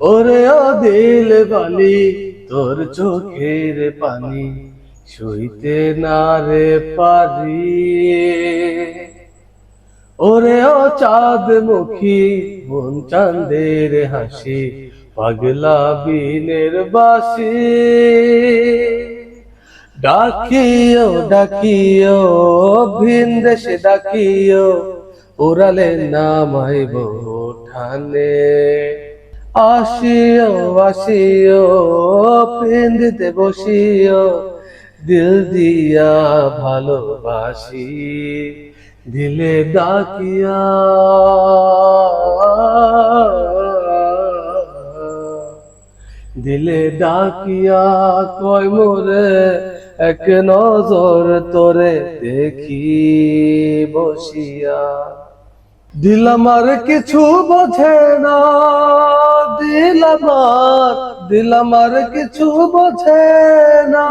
ওরে ও দিল বালি তোর চোখের পানি সইতে না রে পারি। ওরে ও চাঁদ মুখী মন চাঁদের হাসি পাগলা বিনের বাসি। ডাকিও ডাকিও ভিন দেশে ডাকিও উড়ালে নামাইব ঠানে। আসিও আসিও পিন্দিতে বসিও দিল দিয়া ভালোবাসি দিলে ডাকিয়া। দিলে ডাকিয়া কয় মোরে এক নজর তোরে দেখি বসিয়া। দিল আমার কিছু বোঝে না, দিল আমার কিছু বোঝে না।